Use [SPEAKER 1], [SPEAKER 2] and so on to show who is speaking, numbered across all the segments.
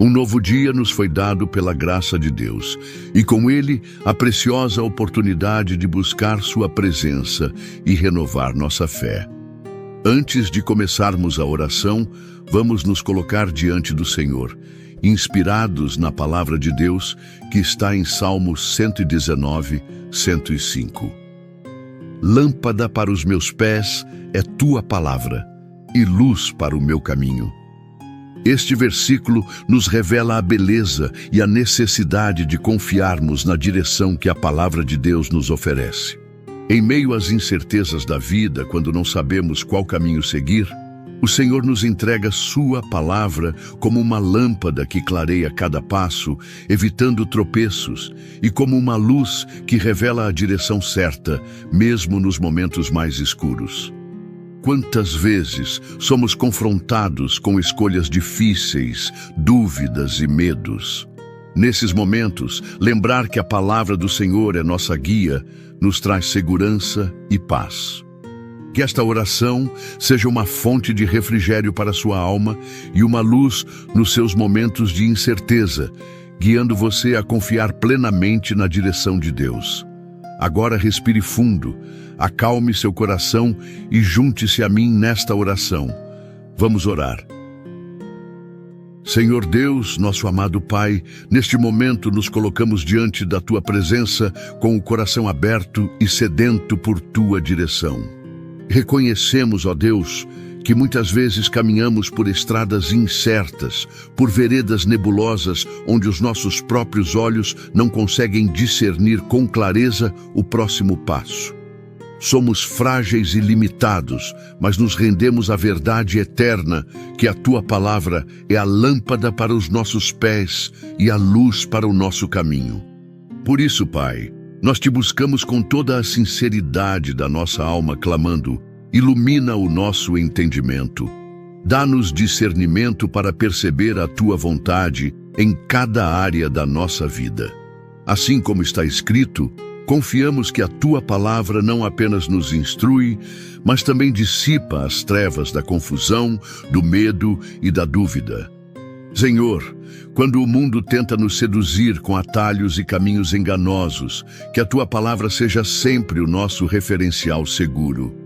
[SPEAKER 1] Um novo dia nos foi dado pela graça de Deus, e com ele a preciosa oportunidade de buscar sua presença e renovar nossa fé. Antes de começarmos a oração, vamos nos colocar diante do Senhor, inspirados na palavra de Deus que está em Salmos 119, 105. Lâmpada para os meus pés é tua palavra, e luz para o meu caminho. Este versículo nos revela a beleza e a necessidade de confiarmos na direção que a palavra de Deus nos oferece. Em meio às incertezas da vida, quando não sabemos qual caminho seguir, o Senhor nos entrega sua palavra como uma lâmpada que clareia cada passo, evitando tropeços, e como uma luz que revela a direção certa, mesmo nos momentos mais escuros. Quantas vezes somos confrontados com escolhas difíceis, dúvidas e medos? Nesses momentos, lembrar que a palavra do Senhor é nossa guia nos traz segurança e paz. Que esta oração seja uma fonte de refrigério para sua alma e uma luz nos seus momentos de incerteza, guiando você a confiar plenamente na direção de Deus. Agora respire fundo, acalme seu coração e junte-se a mim nesta oração. Vamos orar. Senhor Deus, nosso amado Pai, neste momento nos colocamos diante da Tua presença com o coração aberto e sedento por Tua direção. Reconhecemos, ó Deus, que muitas vezes caminhamos por estradas incertas, por veredas nebulosas, onde os nossos próprios olhos não conseguem discernir com clareza o próximo passo. Somos frágeis e limitados, mas nos rendemos à verdade eterna, que a Tua palavra é a lâmpada para os nossos pés e a luz para o nosso caminho. Por isso, Pai, nós Te buscamos com toda a sinceridade da nossa alma, clamando: ilumina o nosso entendimento. Dá-nos discernimento para perceber a Tua vontade em cada área da nossa vida. Assim como está escrito, confiamos que a Tua palavra não apenas nos instrui, mas também dissipa as trevas da confusão, do medo e da dúvida. Senhor, quando o mundo tenta nos seduzir com atalhos e caminhos enganosos, que a Tua palavra seja sempre o nosso referencial seguro.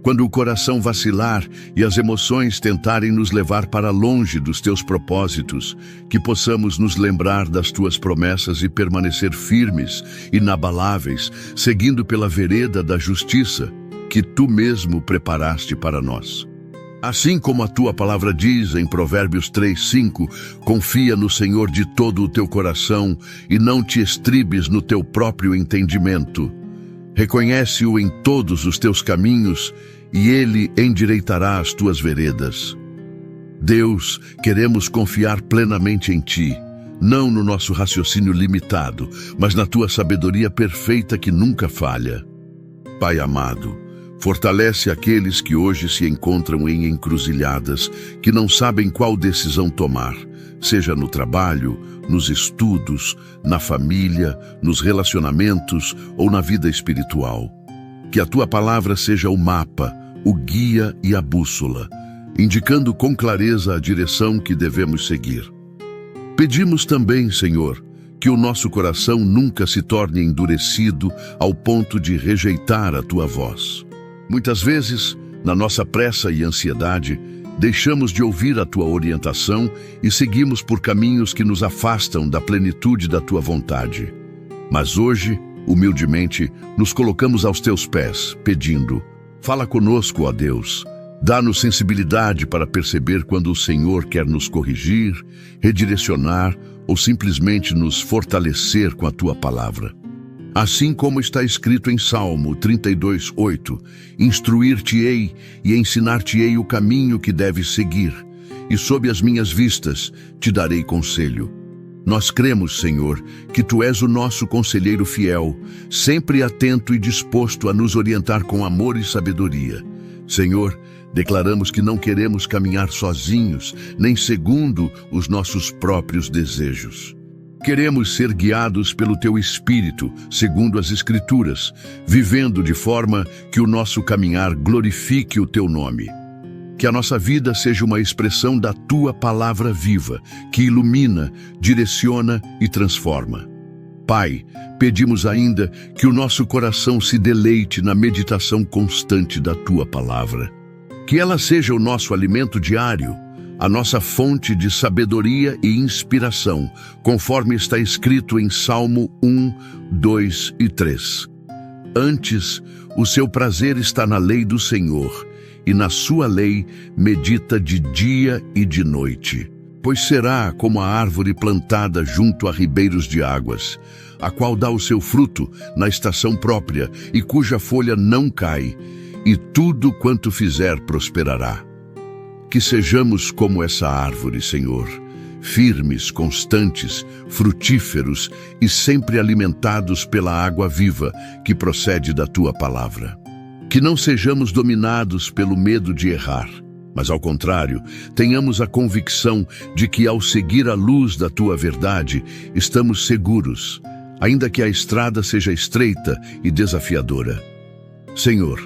[SPEAKER 1] Quando o coração vacilar e as emoções tentarem nos levar para longe dos Teus propósitos, que possamos nos lembrar das Tuas promessas e permanecer firmes, inabaláveis, seguindo pela vereda da justiça que Tu mesmo preparaste para nós. Assim como a Tua palavra diz em Provérbios 3:5, confia no Senhor de todo o teu coração e não te estribes no teu próprio entendimento. Reconhece-o em todos os teus caminhos e Ele endireitará as tuas veredas. Deus, queremos confiar plenamente em Ti, não no nosso raciocínio limitado, mas na Tua sabedoria perfeita que nunca falha. Pai amado, fortalece aqueles que hoje se encontram em encruzilhadas, que não sabem qual decisão tomar, seja no trabalho, nos estudos, na família, nos relacionamentos ou na vida espiritual. Que a Tua palavra seja o mapa, o guia e a bússola, indicando com clareza a direção que devemos seguir. Pedimos também, Senhor, que o nosso coração nunca se torne endurecido ao ponto de rejeitar a Tua voz. Muitas vezes, na nossa pressa e ansiedade, deixamos de ouvir a Tua orientação e seguimos por caminhos que nos afastam da plenitude da Tua vontade. Mas hoje, humildemente, nos colocamos aos Teus pés, pedindo: fala conosco, ó Deus. Dá-nos sensibilidade para perceber quando o Senhor quer nos corrigir, redirecionar ou simplesmente nos fortalecer com a Tua palavra. Assim como está escrito em Salmo 32:8, instruir-te-ei e ensinar-te-ei o caminho que deves seguir, e sob as minhas vistas te darei conselho. Nós cremos, Senhor, que Tu és o nosso conselheiro fiel, sempre atento e disposto a nos orientar com amor e sabedoria. Senhor, declaramos que não queremos caminhar sozinhos, nem segundo os nossos próprios desejos. Queremos ser guiados pelo Teu Espírito, segundo as Escrituras, vivendo de forma que o nosso caminhar glorifique o Teu nome. Que a nossa vida seja uma expressão da Tua palavra viva, que ilumina, direciona e transforma. Pai, pedimos ainda que o nosso coração se deleite na meditação constante da Tua palavra. Que ela seja o nosso alimento diário, a nossa fonte de sabedoria e inspiração, conforme está escrito em Salmo 1, 2 e 3. Antes, o seu prazer está na lei do Senhor, e na sua lei medita de dia e de noite. Pois será como a árvore plantada junto a ribeiros de águas, a qual dá o seu fruto na estação própria e cuja folha não cai, e tudo quanto fizer prosperará. Que sejamos como essa árvore, Senhor, firmes, constantes, frutíferos e sempre alimentados pela água viva que procede da Tua palavra. Que não sejamos dominados pelo medo de errar, mas ao contrário, tenhamos a convicção de que ao seguir a luz da Tua verdade, estamos seguros, ainda que a estrada seja estreita e desafiadora. Senhor,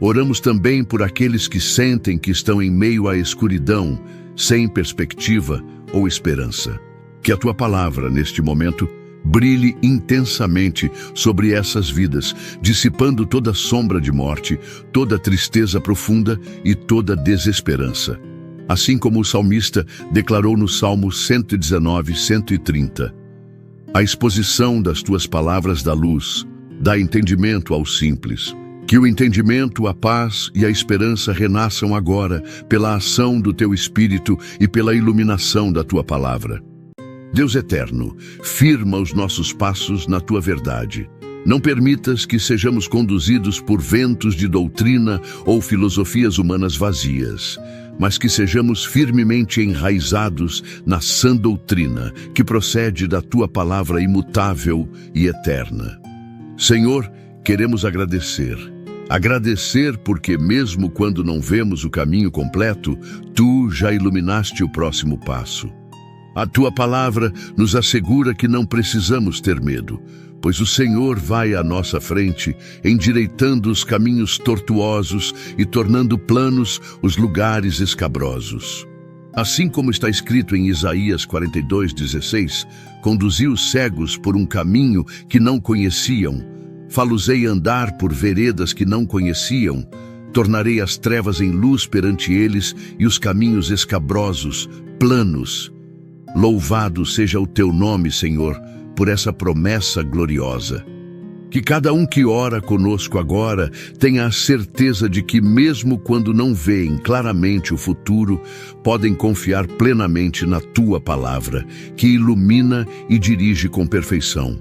[SPEAKER 1] oramos também por aqueles que sentem que estão em meio à escuridão, sem perspectiva ou esperança. Que a Tua palavra, neste momento, brilhe intensamente sobre essas vidas, dissipando toda sombra de morte, toda tristeza profunda e toda desesperança. Assim como o salmista declarou no Salmo 119, 130. A exposição das Tuas palavras dá luz, dá entendimento aos simples. Que o entendimento, a paz e a esperança renasçam agora pela ação do Teu Espírito e pela iluminação da Tua palavra. Deus eterno, firma os nossos passos na Tua verdade. Não permitas que sejamos conduzidos por ventos de doutrina ou filosofias humanas vazias, mas que sejamos firmemente enraizados na sã doutrina que procede da Tua palavra imutável e eterna. Senhor, queremos agradecer. Agradecer porque mesmo quando não vemos o caminho completo, Tu já iluminaste o próximo passo. A Tua palavra nos assegura que não precisamos ter medo, pois o Senhor vai à nossa frente, endireitando os caminhos tortuosos e tornando planos os lugares escabrosos. Assim como está escrito em Isaías 42:16, conduzi os cegos por um caminho que não conheciam, fá-los-ei andar por veredas que não conheciam, tornarei as trevas em luz perante eles e os caminhos escabrosos, planos. Louvado seja o Teu nome, Senhor, por essa promessa gloriosa. Que cada um que ora conosco agora tenha a certeza de que mesmo quando não veem claramente o futuro, podem confiar plenamente na Tua palavra, que ilumina e dirige com perfeição.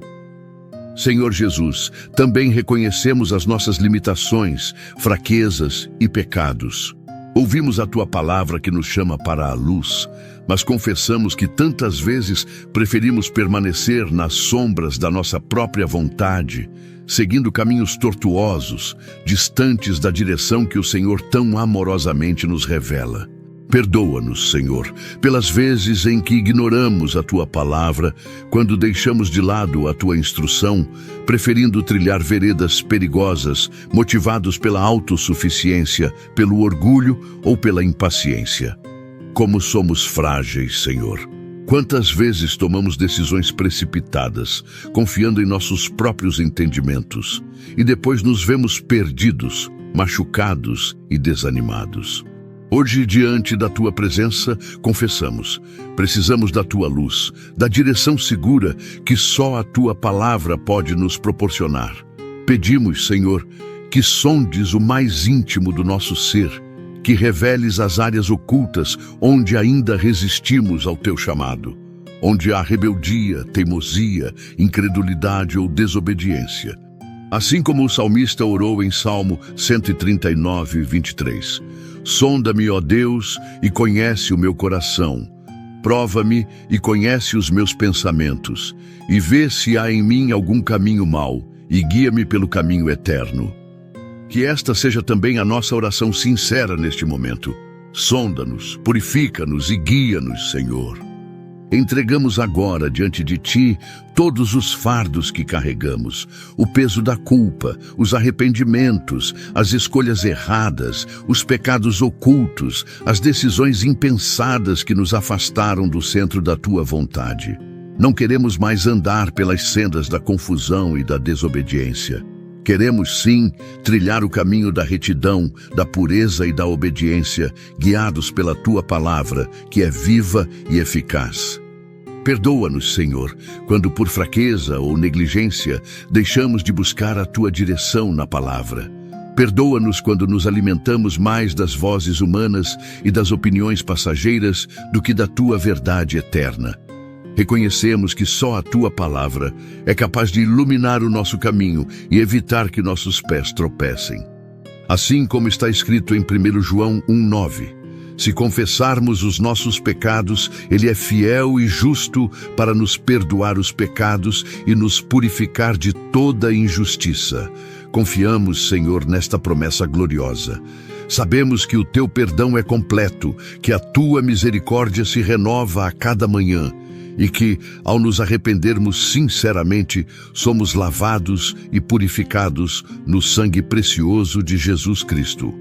[SPEAKER 1] Senhor Jesus, também reconhecemos as nossas limitações, fraquezas e pecados. Ouvimos a Tua palavra que nos chama para a luz, mas confessamos que tantas vezes preferimos permanecer nas sombras da nossa própria vontade, seguindo caminhos tortuosos, distantes da direção que o Senhor tão amorosamente nos revela. Perdoa-nos, Senhor, pelas vezes em que ignoramos a Tua palavra, quando deixamos de lado a Tua instrução, preferindo trilhar veredas perigosas, motivados pela autossuficiência, pelo orgulho ou pela impaciência. Como somos frágeis, Senhor! Quantas vezes tomamos decisões precipitadas, confiando em nossos próprios entendimentos, e depois nos vemos perdidos, machucados e desanimados. Hoje, diante da Tua presença, confessamos, precisamos da Tua luz, da direção segura que só a Tua palavra pode nos proporcionar. Pedimos, Senhor, que sondes o mais íntimo do nosso ser, que reveles as áreas ocultas onde ainda resistimos ao Teu chamado, onde há rebeldia, teimosia, incredulidade ou desobediência. Assim como o salmista orou em Salmo 139, 23. Sonda-me, ó Deus, e conhece o meu coração. Prova-me e conhece os meus pensamentos, e vê se há em mim algum caminho mau, e guia-me pelo caminho eterno. Que esta seja também a nossa oração sincera neste momento. Sonda-nos, purifica-nos e guia-nos, Senhor. Entregamos agora diante de Ti todos os fardos que carregamos, o peso da culpa, os arrependimentos, as escolhas erradas, os pecados ocultos, as decisões impensadas que nos afastaram do centro da Tua vontade. Não queremos mais andar pelas sendas da confusão e da desobediência. Queremos, sim, trilhar o caminho da retidão, da pureza e da obediência, guiados pela Tua palavra, que é viva e eficaz. Perdoa-nos, Senhor, quando por fraqueza ou negligência deixamos de buscar a Tua direção na palavra. Perdoa-nos quando nos alimentamos mais das vozes humanas e das opiniões passageiras do que da Tua verdade eterna. Reconhecemos que só a Tua palavra é capaz de iluminar o nosso caminho e evitar que nossos pés tropecem. Assim como está escrito em 1 João 1,9, se confessarmos os nossos pecados, Ele é fiel e justo para nos perdoar os pecados e nos purificar de toda injustiça. Confiamos, Senhor, nesta promessa gloriosa. Sabemos que o Teu perdão é completo, que a Tua misericórdia se renova a cada manhã e que, ao nos arrependermos sinceramente, somos lavados e purificados no sangue precioso de Jesus Cristo.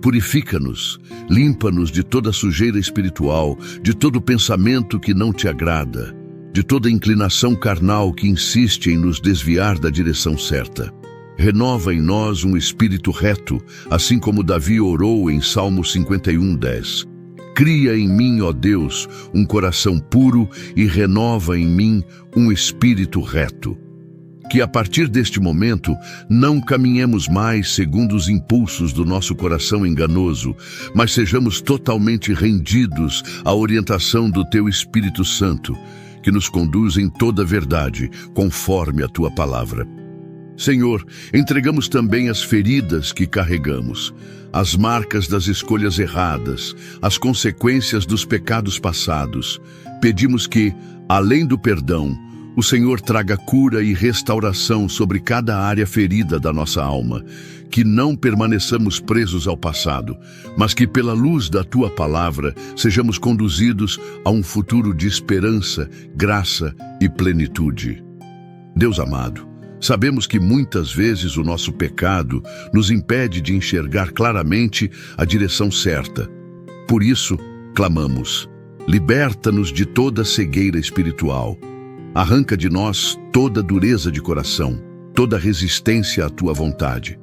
[SPEAKER 1] Purifica-nos, limpa-nos de toda sujeira espiritual, de todo pensamento que não Te agrada, de toda inclinação carnal que insiste em nos desviar da direção certa. Renova em nós um espírito reto, assim como Davi orou em Salmo 51:10. Cria em mim, ó Deus, um coração puro e renova em mim um espírito reto. Que a partir deste momento não caminhemos mais segundo os impulsos do nosso coração enganoso, mas sejamos totalmente rendidos à orientação do Teu Espírito Santo, que nos conduz em toda a verdade, conforme a Tua palavra. Senhor, entregamos também as feridas que carregamos, as marcas das escolhas erradas, as consequências dos pecados passados. Pedimos que, além do perdão, o Senhor traga cura e restauração sobre cada área ferida da nossa alma, que não permaneçamos presos ao passado, mas que pela luz da Tua palavra sejamos conduzidos a um futuro de esperança, graça e plenitude. Deus amado, sabemos que muitas vezes o nosso pecado nos impede de enxergar claramente a direção certa. Por isso, clamamos: liberta-nos de toda cegueira espiritual. Arranca de nós toda dureza de coração, toda resistência à Tua vontade.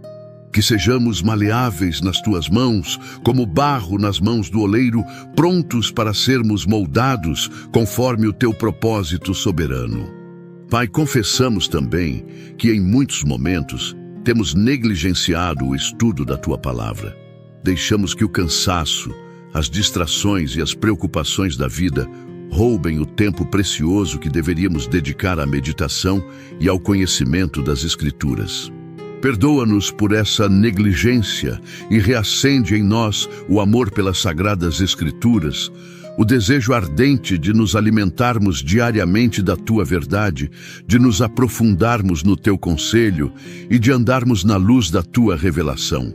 [SPEAKER 1] Que sejamos maleáveis nas Tuas mãos, como barro nas mãos do oleiro, prontos para sermos moldados conforme o Teu propósito soberano. Pai, confessamos também que em muitos momentos temos negligenciado o estudo da Tua palavra. Deixamos que o cansaço, as distrações e as preocupações da vida roubem o tempo precioso que deveríamos dedicar à meditação e ao conhecimento das Escrituras. Perdoa-nos por essa negligência e reacende em nós o amor pelas Sagradas Escrituras, o desejo ardente de nos alimentarmos diariamente da Tua verdade, de nos aprofundarmos no Teu conselho e de andarmos na luz da Tua revelação.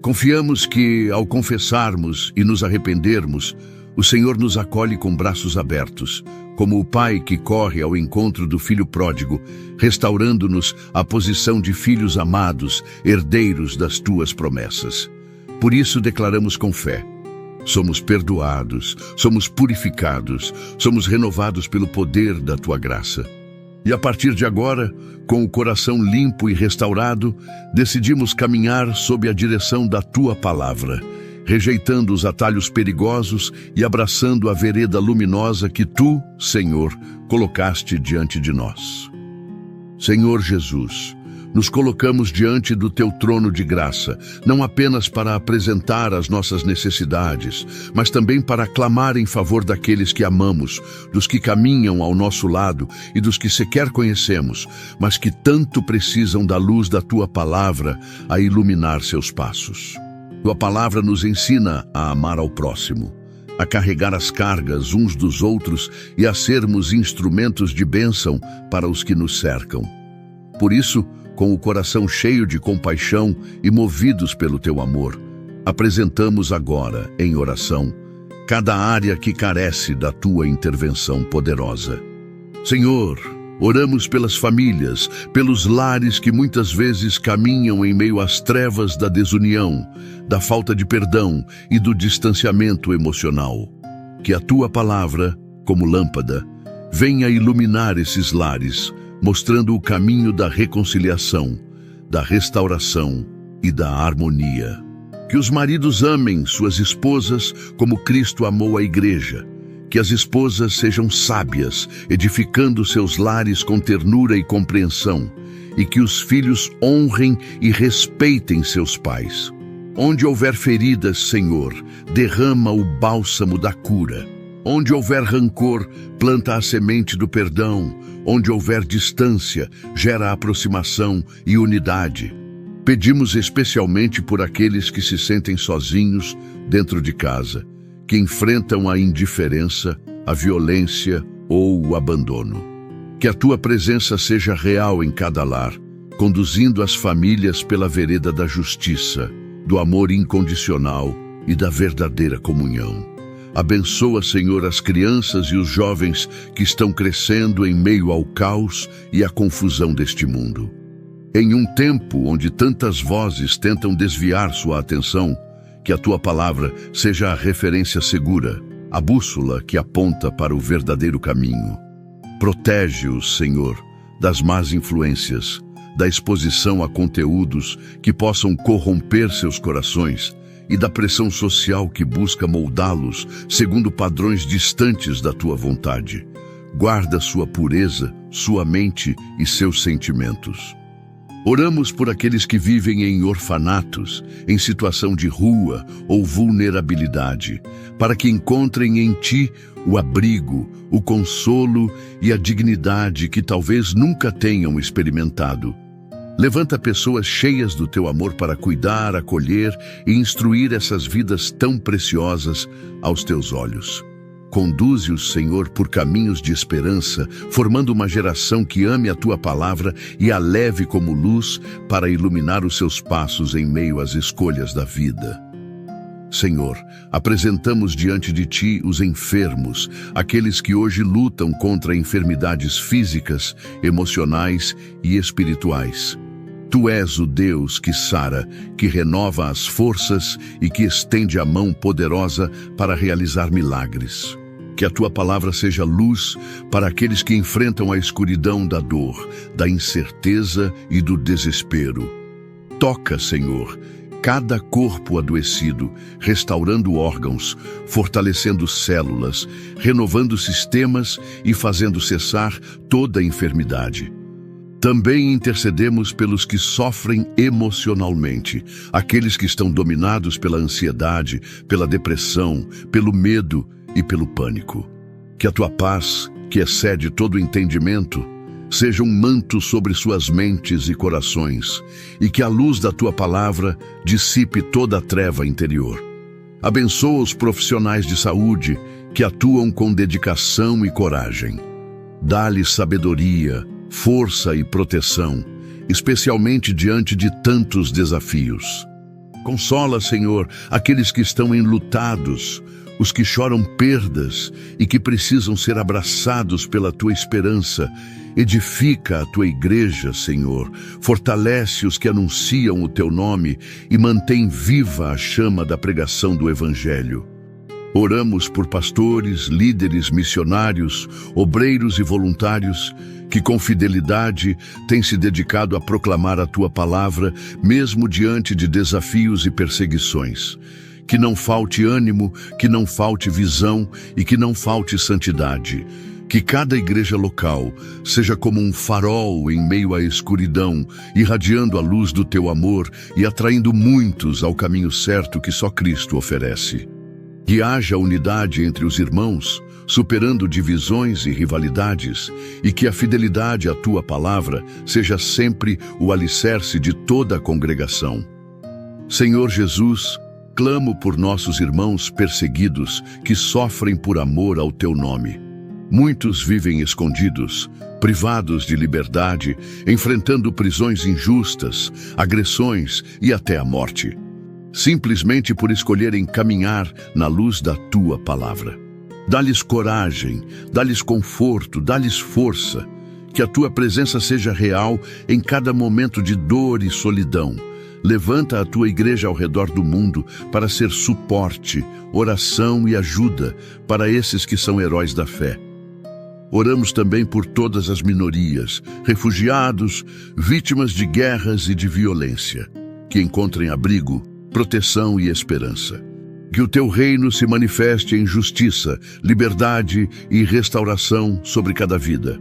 [SPEAKER 1] Confiamos que, ao confessarmos e nos arrependermos, o Senhor nos acolhe com braços abertos, como o pai que corre ao encontro do filho pródigo, restaurando-nos à posição de filhos amados, herdeiros das Tuas promessas. Por isso declaramos com fé: somos perdoados, somos purificados, somos renovados pelo poder da Tua graça. E a partir de agora, com o coração limpo e restaurado, decidimos caminhar sob a direção da Tua palavra, rejeitando os atalhos perigosos e abraçando a vereda luminosa que Tu, Senhor, colocaste diante de nós. Senhor Jesus, nos colocamos diante do Teu trono de graça, não apenas para apresentar as nossas necessidades, mas também para clamar em favor daqueles que amamos, dos que caminham ao nosso lado e dos que sequer conhecemos, mas que tanto precisam da luz da Tua palavra a iluminar seus passos. Tua palavra nos ensina a amar ao próximo, a carregar as cargas uns dos outros e a sermos instrumentos de bênção para os que nos cercam. Por isso, com o coração cheio de compaixão e movidos pelo Teu amor, apresentamos agora, em oração, cada área que carece da tua intervenção poderosa. Senhor, oramos pelas famílias, pelos lares que muitas vezes caminham em meio às trevas da desunião, da falta de perdão e do distanciamento emocional. Que a tua palavra, como lâmpada, venha iluminar esses lares, mostrando o caminho da reconciliação, da restauração e da harmonia. Que os maridos amem suas esposas como Cristo amou a igreja. Que as esposas sejam sábias, edificando seus lares com ternura e compreensão, e que os filhos honrem e respeitem seus pais. Onde houver feridas, Senhor, derrama o bálsamo da cura. Onde houver rancor, planta a semente do perdão. Onde houver distância, gera aproximação e unidade. Pedimos especialmente por aqueles que se sentem sozinhos dentro de casa, que enfrentam a indiferença, a violência ou o abandono. Que a tua presença seja real em cada lar, conduzindo as famílias pela vereda da justiça, do amor incondicional e da verdadeira comunhão. Abençoa, Senhor, as crianças e os jovens que estão crescendo em meio ao caos e à confusão deste mundo. Em um tempo onde tantas vozes tentam desviar sua atenção, que a tua palavra seja a referência segura, a bússola que aponta para o verdadeiro caminho. Protege-os, Senhor, das más influências, da exposição a conteúdos que possam corromper seus corações e da pressão social que busca moldá-los segundo padrões distantes da tua vontade. Guarda sua pureza, sua mente e seus sentimentos. Oramos por aqueles que vivem em orfanatos, em situação de rua ou vulnerabilidade, para que encontrem em Ti o abrigo, o consolo e a dignidade que talvez nunca tenham experimentado. Levanta pessoas cheias do Teu amor para cuidar, acolher e instruir essas vidas tão preciosas aos Teus olhos. Conduze-os, Senhor, por caminhos de esperança, formando uma geração que ame a Tua palavra e a leve como luz para iluminar os seus passos em meio às escolhas da vida. Senhor, apresentamos diante de Ti os enfermos, aqueles que hoje lutam contra enfermidades físicas, emocionais e espirituais. Tu és o Deus que sara, que renova as forças e que estende a mão poderosa para realizar milagres. Que a Tua palavra seja luz para aqueles que enfrentam a escuridão da dor, da incerteza e do desespero. Toca, Senhor, cada corpo adoecido, restaurando órgãos, fortalecendo células, renovando sistemas e fazendo cessar toda enfermidade. Também intercedemos pelos que sofrem emocionalmente, aqueles que estão dominados pela ansiedade, pela depressão, pelo medo e pelo pânico. Que a Tua paz, que excede todo entendimento, seja um manto sobre suas mentes e corações, e que a luz da Tua palavra dissipe toda a treva interior. Abençoa os profissionais de saúde que atuam com dedicação e coragem. Dá-lhes sabedoria, força e proteção, especialmente diante de tantos desafios. Consola, Senhor, aqueles que estão enlutados, os que choram perdas e que precisam ser abraçados pela Tua esperança. Edifica a Tua igreja, Senhor, fortalece os que anunciam o Teu nome e mantém viva a chama da pregação do Evangelho. Oramos por pastores, líderes, missionários, obreiros e voluntários que com fidelidade têm se dedicado a proclamar a Tua palavra, mesmo diante de desafios e perseguições. Que não falte ânimo, que não falte visão e que não falte santidade. Que cada igreja local seja como um farol em meio à escuridão, irradiando a luz do Teu amor e atraindo muitos ao caminho certo que só Cristo oferece. Que haja unidade entre os irmãos, superando divisões e rivalidades, e que a fidelidade à Tua palavra seja sempre o alicerce de toda a congregação. Senhor Jesus, clamo por nossos irmãos perseguidos que sofrem por amor ao Teu nome. Muitos vivem escondidos, privados de liberdade, enfrentando prisões injustas, agressões e até a morte. simplesmente por escolherem caminhar na luz da tua palavra. Dá-lhes coragem, dá-lhes conforto, dá-lhes força, que a tua presença seja real em cada momento de dor e solidão. Levanta a tua igreja ao redor do mundo para ser suporte, oração e ajuda para esses que são heróis da fé. Oramos também por todas as minorias, refugiados, vítimas de guerras e de violência, que encontrem abrigo, proteção e esperança. Que o teu reino se manifeste em justiça, liberdade e restauração sobre cada vida.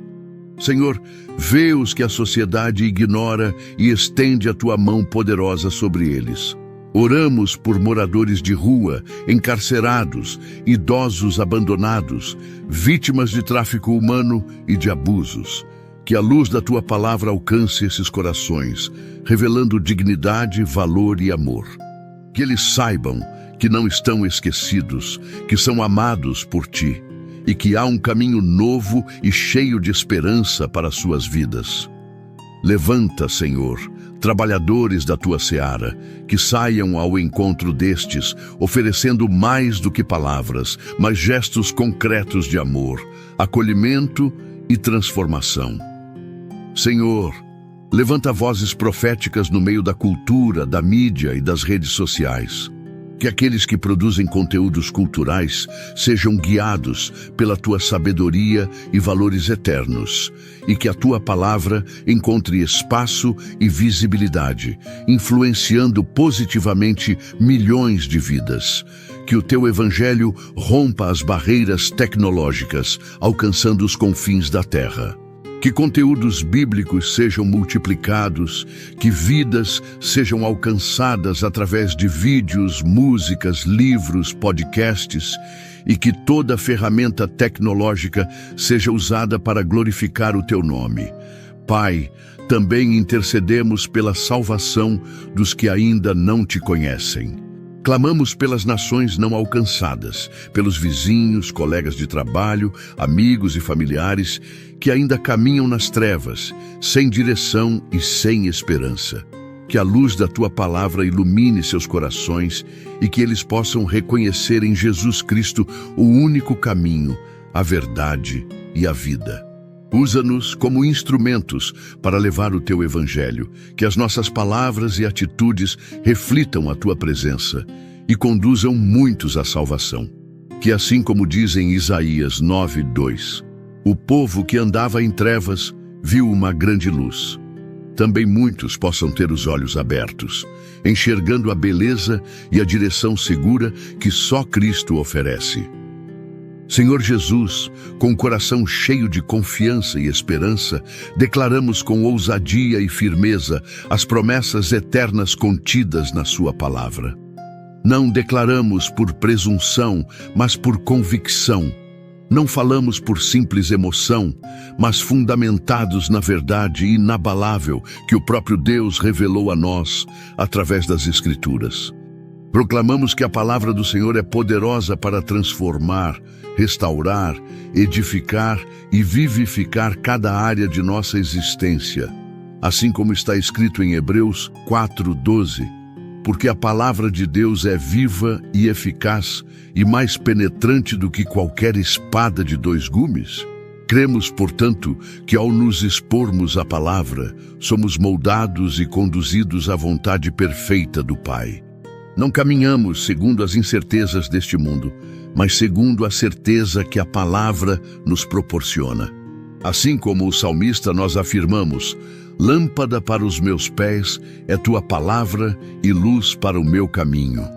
[SPEAKER 1] Senhor, vê os que a sociedade ignora e estende a tua mão poderosa sobre eles. Oramos por moradores de rua, encarcerados, idosos abandonados, vítimas de tráfico humano e de abusos. Que a luz da tua palavra alcance esses corações, revelando dignidade, valor e amor. Que eles saibam que não estão esquecidos, que são amados por ti e que há um caminho novo e cheio de esperança para suas vidas. Levanta, Senhor, trabalhadores da tua seara, que saiam ao encontro destes, oferecendo mais do que palavras, mas gestos concretos de amor, acolhimento e transformação. Senhor, levanta vozes proféticas no meio da cultura, da mídia e das redes sociais. Que aqueles que produzem conteúdos culturais sejam guiados pela tua sabedoria e valores eternos, e que a tua palavra encontre espaço e visibilidade, influenciando positivamente milhões de vidas. Que o teu evangelho rompa as barreiras tecnológicas, alcançando os confins da terra. Que conteúdos bíblicos sejam multiplicados, que vidas sejam alcançadas através de vídeos, músicas, livros, podcasts, e que toda ferramenta tecnológica seja usada para glorificar o teu nome. Pai, também intercedemos pela salvação dos que ainda não te conhecem. Clamamos pelas nações não alcançadas, pelos vizinhos, colegas de trabalho, amigos e familiares que ainda caminham nas trevas, sem direção e sem esperança. Que a luz da tua palavra ilumine seus corações e que eles possam reconhecer em Jesus Cristo o único caminho, a verdade e a vida. Usa-nos como instrumentos para levar o teu evangelho, que as nossas palavras e atitudes reflitam a tua presença e conduzam muitos à salvação. Que assim como diz em Isaías 9:2, o povo que andava em trevas viu uma grande luz. Também muitos possam ter os olhos abertos, enxergando a beleza e a direção segura que só Cristo oferece. Senhor Jesus, com o coração cheio de confiança e esperança, declaramos com ousadia e firmeza as promessas eternas contidas na sua palavra. Não declaramos por presunção, mas por convicção. Não falamos por simples emoção, mas fundamentados na verdade inabalável que o próprio Deus revelou a nós através das Escrituras. Proclamamos que a palavra do Senhor é poderosa para transformar, restaurar, edificar e vivificar cada área de nossa existência. Assim como está escrito em Hebreus 4:12, porque a palavra de Deus é viva e eficaz e mais penetrante do que qualquer espada de 2 gumes. Cremos, portanto, que ao nos expormos à palavra, somos moldados e conduzidos à vontade perfeita do Pai. Não caminhamos segundo as incertezas deste mundo, mas segundo a certeza que a palavra nos proporciona. Assim como o salmista, nós afirmamos: lâmpada para os meus pés é tua palavra e luz para o meu caminho.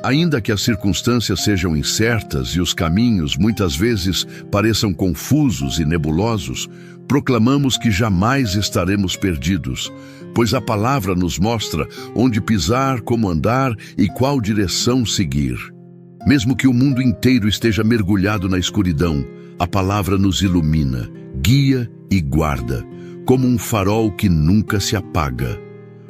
[SPEAKER 1] Ainda que as circunstâncias sejam incertas e os caminhos muitas vezes pareçam confusos e nebulosos, proclamamos que jamais estaremos perdidos, pois a palavra nos mostra onde pisar, como andar e qual direção seguir. Mesmo que o mundo inteiro esteja mergulhado na escuridão, a palavra nos ilumina, guia e guarda, como um farol que nunca se apaga.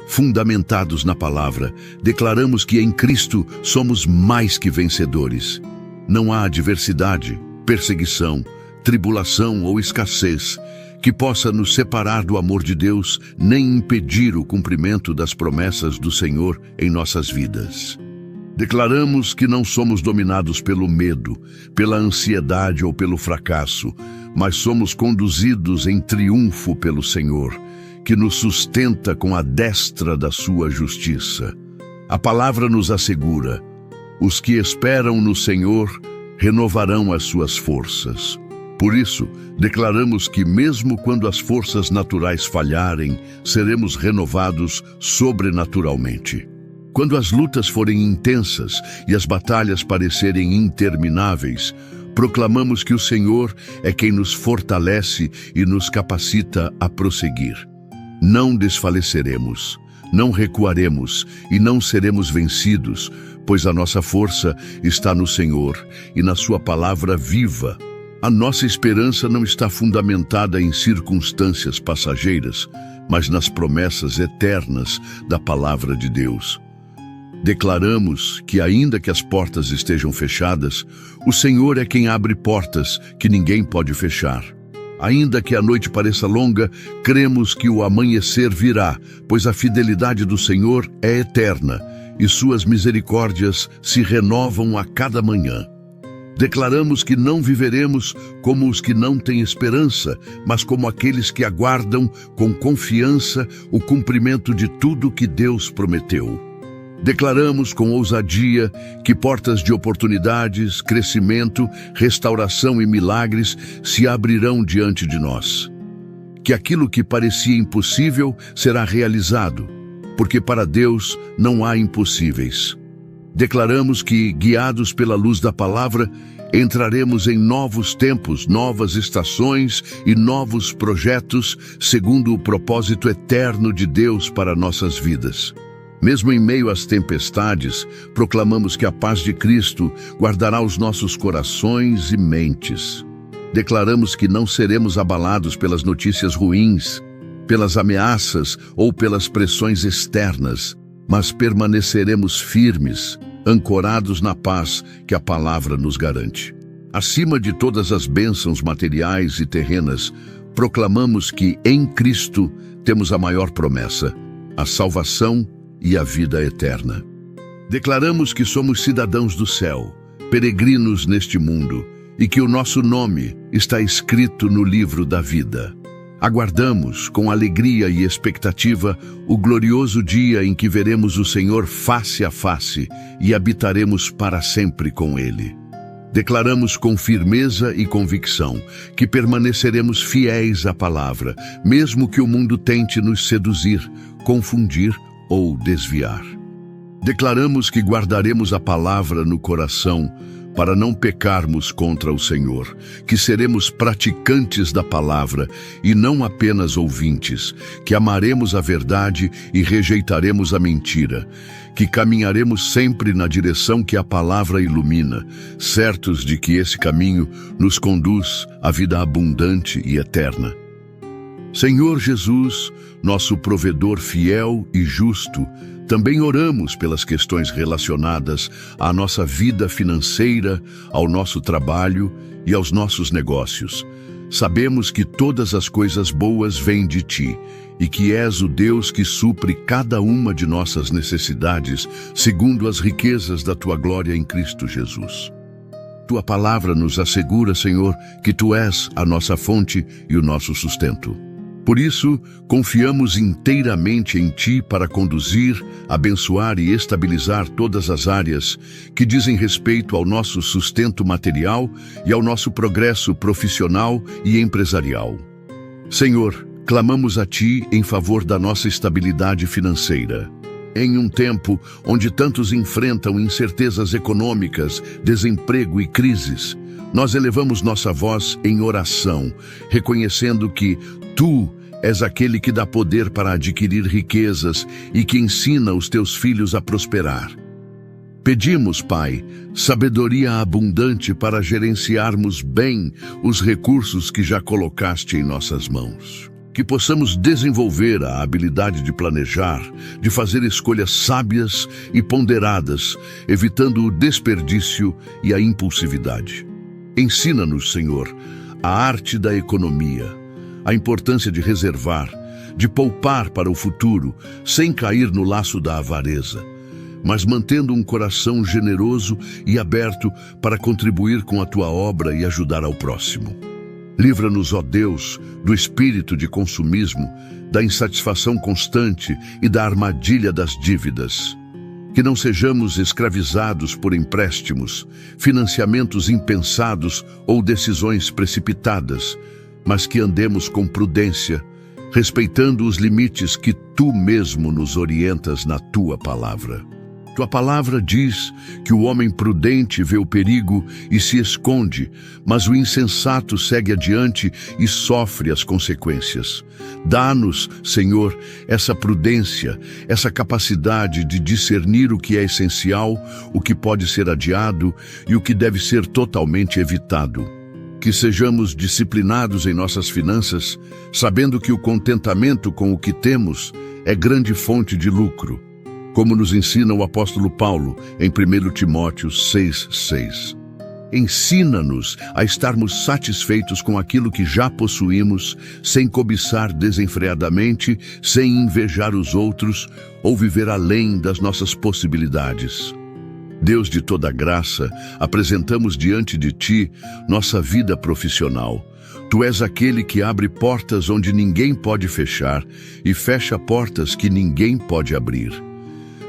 [SPEAKER 1] Fundamentados na palavra, declaramos que em Cristo somos mais que vencedores. Não há adversidade, perseguição, tribulação ou escassez que possa nos separar do amor de Deus, nem impedir o cumprimento das promessas do Senhor em nossas vidas. Declaramos que não somos dominados pelo medo, pela ansiedade ou pelo fracasso, mas somos conduzidos em triunfo pelo Senhor, que nos sustenta com a destra da sua justiça. A palavra nos assegura: os que esperam no Senhor renovarão as suas forças. Por isso, declaramos que mesmo quando as forças naturais falharem, seremos renovados sobrenaturalmente. Quando as lutas forem intensas e as batalhas parecerem intermináveis, proclamamos que o Senhor é quem nos fortalece e nos capacita a prosseguir. Não desfaleceremos, não recuaremos e não seremos vencidos, pois a nossa força está no Senhor e na sua palavra viva. A nossa esperança não está fundamentada em circunstâncias passageiras, mas nas promessas eternas da palavra de Deus. Declaramos que, ainda que as portas estejam fechadas, o Senhor é quem abre portas que ninguém pode fechar. Ainda que a noite pareça longa, cremos que o amanhecer virá, pois a fidelidade do Senhor é eterna e suas misericórdias se renovam a cada manhã. Declaramos que não viveremos como os que não têm esperança, mas como aqueles que aguardam com confiança o cumprimento de tudo que Deus prometeu. Declaramos com ousadia que portas de oportunidades, crescimento, restauração e milagres se abrirão diante de nós. Que aquilo que parecia impossível será realizado, porque para Deus não há impossíveis. Declaramos que, guiados pela luz da palavra, entraremos em novos tempos, novas estações e novos projetos, segundo o propósito eterno de Deus para nossas vidas. Mesmo em meio às tempestades, proclamamos que a paz de Cristo guardará os nossos corações e mentes. Declaramos que não seremos abalados pelas notícias ruins, pelas ameaças ou pelas pressões externas, mas permaneceremos firmes, ancorados na paz que a palavra nos garante. Acima de todas as bênçãos materiais e terrenas, proclamamos que em Cristo temos a maior promessa, a salvação e a vida eterna. Declaramos que somos cidadãos do céu, peregrinos neste mundo, e que o nosso nome está escrito no livro da vida. Aguardamos, com alegria e expectativa, o glorioso dia em que veremos o Senhor face a face e habitaremos para sempre com Ele. Declaramos com firmeza e convicção que permaneceremos fiéis à palavra, mesmo que o mundo tente nos seduzir, confundir ou desviar. Declaramos que guardaremos a palavra no coração para não pecarmos contra o Senhor, que seremos praticantes da palavra e não apenas ouvintes, que amaremos a verdade e rejeitaremos a mentira, que caminharemos sempre na direção que a palavra ilumina, certos de que esse caminho nos conduz à vida abundante e eterna. Senhor Jesus, nosso provedor fiel e justo, também oramos pelas questões relacionadas à nossa vida financeira, ao nosso trabalho e aos nossos negócios. Sabemos que todas as coisas boas vêm de Ti e que és o Deus que supre cada uma de nossas necessidades, segundo as riquezas da Tua glória em Cristo Jesus. Tua palavra nos assegura, Senhor, que Tu és a nossa fonte e o nosso sustento. Por isso, confiamos inteiramente em Ti para conduzir, abençoar e estabilizar todas as áreas que dizem respeito ao nosso sustento material e ao nosso progresso profissional e empresarial. Senhor, clamamos a Ti em favor da nossa estabilidade financeira. Em um tempo onde tantos enfrentam incertezas econômicas, desemprego e crises, nós elevamos nossa voz em oração, reconhecendo que Tu és aquele que dá poder para adquirir riquezas e que ensina os Teus filhos a prosperar. Pedimos, Pai, sabedoria abundante para gerenciarmos bem os recursos que já colocaste em nossas mãos. Que possamos desenvolver a habilidade de planejar, de fazer escolhas sábias e ponderadas, evitando o desperdício e a impulsividade. Ensina-nos, Senhor, a arte da economia, a importância de reservar, de poupar para o futuro, sem cair no laço da avareza. mas mantendo um coração generoso e aberto para contribuir com a tua obra e ajudar ao próximo. Livra-nos, ó Deus, do espírito de consumismo, da insatisfação constante e da armadilha das dívidas. Que não sejamos escravizados por empréstimos, financiamentos impensados ou decisões precipitadas, mas que andemos com prudência, respeitando os limites que tu mesmo nos orientas na tua palavra. Tua palavra diz que o homem prudente vê o perigo e se esconde, mas o insensato segue adiante e sofre as consequências. Dá-nos, Senhor, essa prudência, essa capacidade de discernir o que é essencial, o que pode ser adiado e o que deve ser totalmente evitado. Que sejamos disciplinados em nossas finanças, sabendo que o contentamento com o que temos é grande fonte de lucro, como nos ensina o apóstolo Paulo em 1 Timóteo 6,6. Ensina-nos a estarmos satisfeitos com aquilo que já possuímos, sem cobiçar desenfreadamente, sem invejar os outros ou viver além das nossas possibilidades. Deus de toda graça, apresentamos diante de Ti nossa vida profissional. Tu és aquele que abre portas onde ninguém pode fechar e fecha portas que ninguém pode abrir.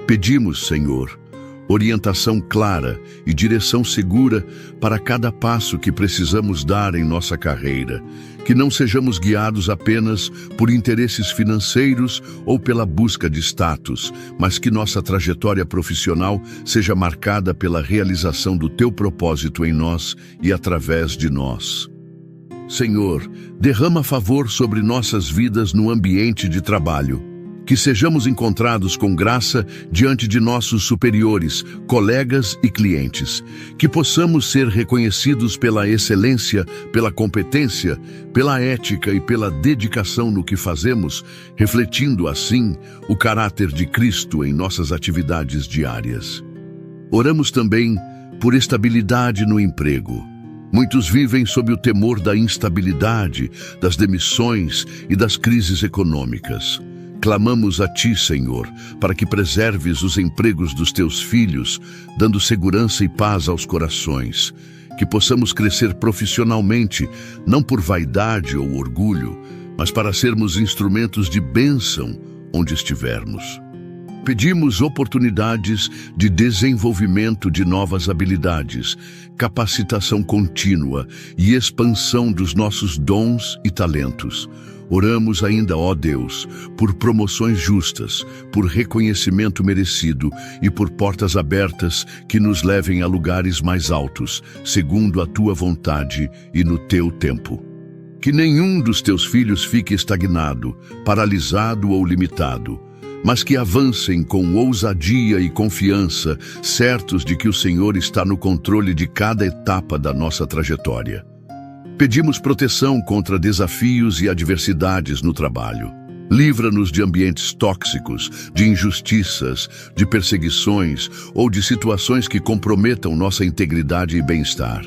[SPEAKER 1] Pedimos, Senhor, orientação clara e direção segura para cada passo que precisamos dar em nossa carreira, que não sejamos guiados apenas por interesses financeiros ou pela busca de status, mas que nossa trajetória profissional seja marcada pela realização do Teu propósito em nós e através de nós. Senhor, derrama favor sobre nossas vidas no ambiente de trabalho. Que sejamos encontrados com graça diante de nossos superiores, colegas e clientes. Que possamos ser reconhecidos pela excelência, pela competência, pela ética e pela dedicação no que fazemos, refletindo assim o caráter de Cristo em nossas atividades diárias. Oramos também por estabilidade no emprego. Muitos vivem sob o temor da instabilidade, das demissões e das crises econômicas. Clamamos a Ti, Senhor, para que preserves os empregos dos Teus filhos, dando segurança e paz aos corações. Que possamos crescer profissionalmente, não por vaidade ou orgulho, mas para sermos instrumentos de bênção onde estivermos. Pedimos oportunidades de desenvolvimento de novas habilidades, capacitação contínua e expansão dos nossos dons e talentos. Oramos ainda, ó Deus, por promoções justas, por reconhecimento merecido e por portas abertas que nos levem a lugares mais altos, segundo a Tua vontade e no Teu tempo. Que nenhum dos Teus filhos fique estagnado, paralisado ou limitado, mas que avancem com ousadia e confiança, certos de que o Senhor está no controle de cada etapa da nossa trajetória. Pedimos proteção contra desafios e adversidades no trabalho. Livra-nos de ambientes tóxicos, de injustiças, de perseguições ou de situações que comprometam nossa integridade e bem-estar.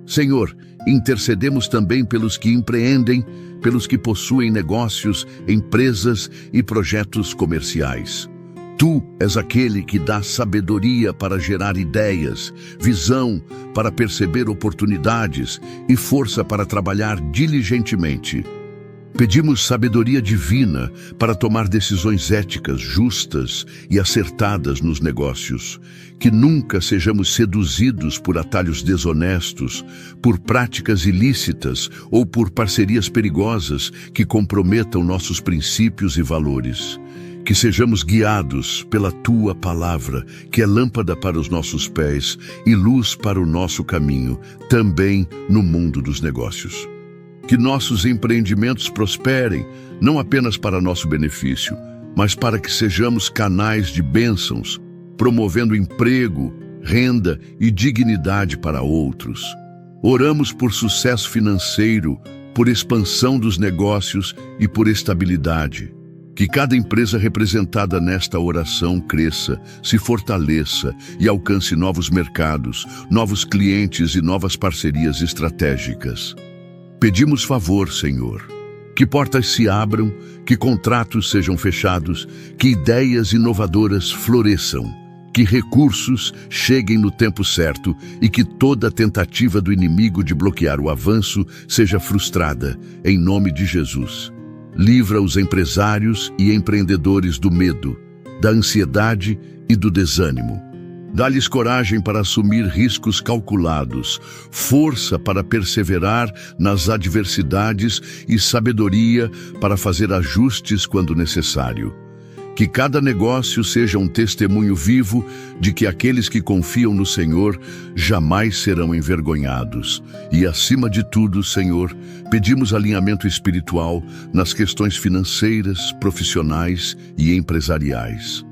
[SPEAKER 1] Senhor, intercedemos também pelos que empreendem, pelos que possuem negócios, empresas e projetos comerciais. Tu és aquele que dá sabedoria para gerar ideias, visão para perceber oportunidades e força para trabalhar diligentemente. Pedimos sabedoria divina para tomar decisões éticas, justas e acertadas nos negócios. Que nunca sejamos seduzidos por atalhos desonestos, por práticas ilícitas ou por parcerias perigosas que comprometam nossos princípios e valores. Que sejamos guiados pela Tua palavra, que é lâmpada para os nossos pés e luz para o nosso caminho, também no mundo dos negócios. Que nossos empreendimentos prosperem, não apenas para nosso benefício, mas para que sejamos canais de bênçãos, promovendo emprego, renda e dignidade para outros. Oramos por sucesso financeiro, por expansão dos negócios e por estabilidade. Que cada empresa representada nesta oração cresça, se fortaleça e alcance novos mercados, novos clientes e novas parcerias estratégicas. Pedimos favor, Senhor, que portas se abram, que contratos sejam fechados, que ideias inovadoras floresçam, que recursos cheguem no tempo certo e que toda tentativa do inimigo de bloquear o avanço seja frustrada, em nome de Jesus. Livra os empresários e empreendedores do medo, da ansiedade e do desânimo. Dá-lhes coragem para assumir riscos calculados, força para perseverar nas adversidades e sabedoria para fazer ajustes quando necessário. Que cada negócio seja um testemunho vivo de que aqueles que confiam no Senhor jamais serão envergonhados. E, acima de tudo, Senhor, pedimos alinhamento espiritual nas questões financeiras, profissionais e empresariais.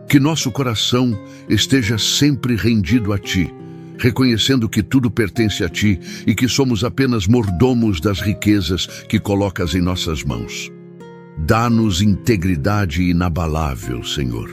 [SPEAKER 1] Que nosso coração esteja sempre rendido a Ti, reconhecendo que tudo pertence a Ti e que somos apenas mordomos das riquezas que colocas em nossas mãos. Dá-nos integridade inabalável, Senhor.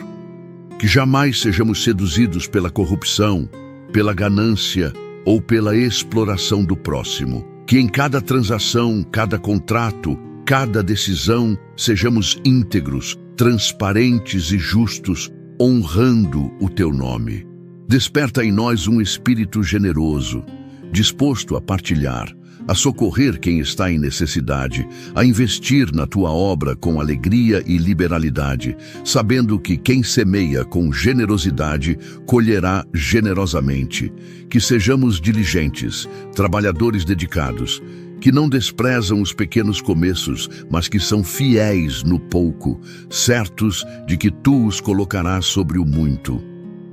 [SPEAKER 1] Que jamais sejamos seduzidos pela corrupção, pela ganância ou pela exploração do próximo. Que em cada transação, cada contrato, cada decisão, sejamos íntegros, transparentes e justos, honrando o Teu nome. Desperta em nós um espírito generoso, disposto a partilhar, a socorrer quem está em necessidade, a investir na Tua obra com alegria e liberalidade, sabendo que quem semeia com generosidade colherá generosamente. Que sejamos diligentes, trabalhadores dedicados, que não desprezam os pequenos começos, mas que são fiéis no pouco, certos de que Tu os colocarás sobre o muito.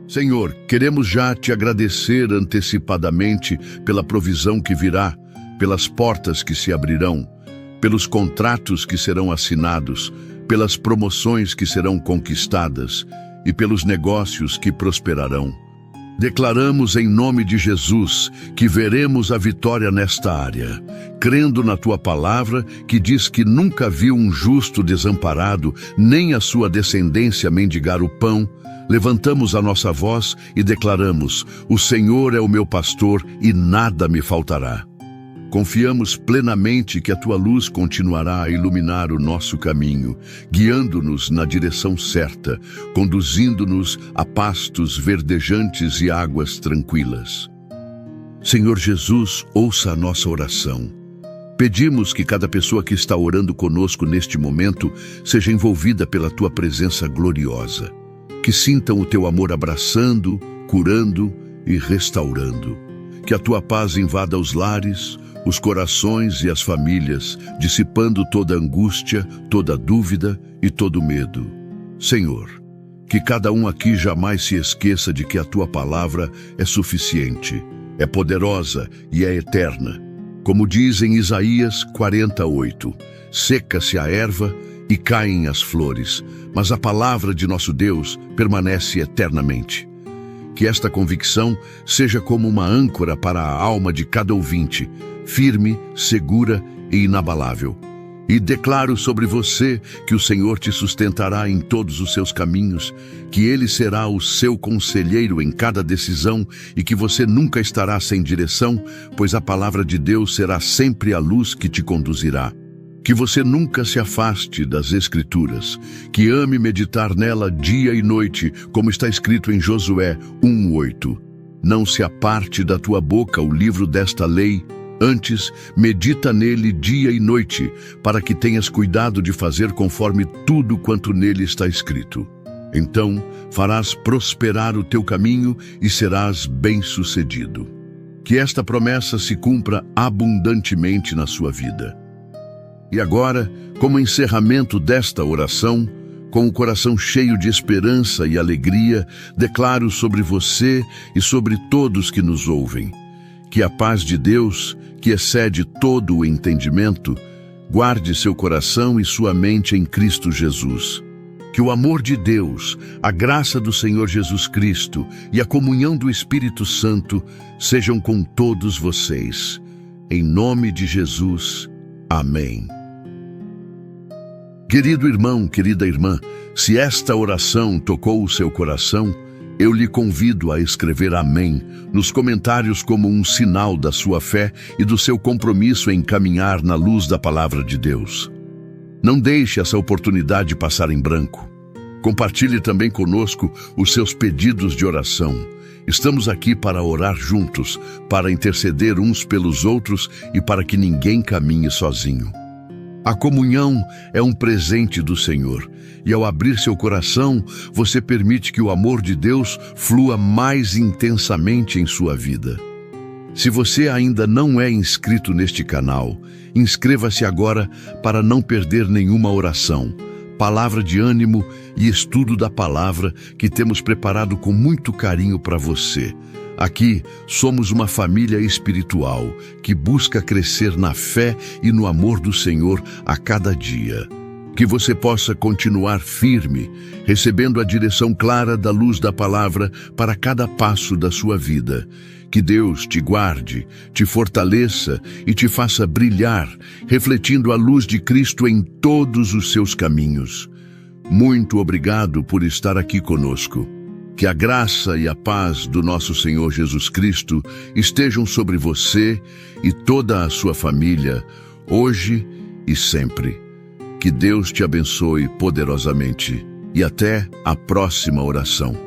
[SPEAKER 1] Senhor, queremos já Te agradecer antecipadamente pela provisão que virá, pelas portas que se abrirão, pelos contratos que serão assinados, pelas promoções que serão conquistadas e pelos negócios que prosperarão. Declaramos em nome de Jesus que veremos a vitória nesta área, crendo na Tua palavra que diz que nunca viu um justo desamparado, nem a sua descendência mendigar o pão. Levantamos a nossa voz e declaramos: o Senhor é o meu pastor e nada me faltará. Confiamos plenamente que a Tua luz continuará a iluminar o nosso caminho, guiando-nos na direção certa, conduzindo-nos a pastos verdejantes e águas tranquilas. Senhor Jesus, ouça a nossa oração. Pedimos que cada pessoa que está orando conosco neste momento seja envolvida pela Tua presença gloriosa. Que sintam o Teu amor abraçando, curando e restaurando. Que a Tua paz invada os lares, os corações e as famílias, dissipando toda angústia, toda dúvida e todo medo. Senhor, que cada um aqui jamais se esqueça de que a Tua palavra é suficiente, é poderosa e é eterna. Como diz em Isaías 48, seca-se a erva e caem as flores, mas a palavra de nosso Deus permanece eternamente. Que esta convicção seja como uma âncora para a alma de cada ouvinte, firme, segura e inabalável. E declaro sobre você que o Senhor te sustentará em todos os seus caminhos, que Ele será o seu conselheiro em cada decisão e que você nunca estará sem direção, pois a palavra de Deus será sempre a luz que te conduzirá. Que você nunca se afaste das Escrituras, que ame meditar nela dia e noite, como está escrito em Josué 1:8. Não se aparte da tua boca o livro desta lei, antes medita nele dia e noite, para que tenhas cuidado de fazer conforme tudo quanto nele está escrito. Então farás prosperar o teu caminho e serás bem-sucedido. Que esta promessa se cumpra abundantemente na sua vida. E agora, como encerramento desta oração, com o coração cheio de esperança e alegria, declaro sobre você e sobre todos que nos ouvem, que a paz de Deus, que excede todo o entendimento, guarde seu coração e sua mente em Cristo Jesus. Que o amor de Deus, a graça do Senhor Jesus Cristo e a comunhão do Espírito Santo sejam com todos vocês. Em nome de Jesus. Amém. Querido irmão, querida irmã, se esta oração tocou o seu coração, eu lhe convido a escrever amém nos comentários como um sinal da sua fé e do seu compromisso em caminhar na luz da palavra de Deus. Não deixe essa oportunidade passar em branco. Compartilhe também conosco os seus pedidos de oração. Estamos aqui para orar juntos, para interceder uns pelos outros e para que ninguém caminhe sozinho. A comunhão é um presente do Senhor, e ao abrir seu coração, você permite que o amor de Deus flua mais intensamente em sua vida. Se você ainda não é inscrito neste canal, inscreva-se agora para não perder nenhuma oração, palavra de ânimo e estudo da palavra que temos preparado com muito carinho para você. Aqui somos uma família espiritual que busca crescer na fé e no amor do Senhor a cada dia. Que você possa continuar firme, recebendo a direção clara da luz da palavra para cada passo da sua vida. Que Deus te guarde, te fortaleça e te faça brilhar, refletindo a luz de Cristo em todos os seus caminhos. Muito obrigado por estar aqui conosco. Que a graça e a paz do nosso Senhor Jesus Cristo estejam sobre você e toda a sua família, hoje e sempre. Que Deus te abençoe poderosamente e até a próxima oração.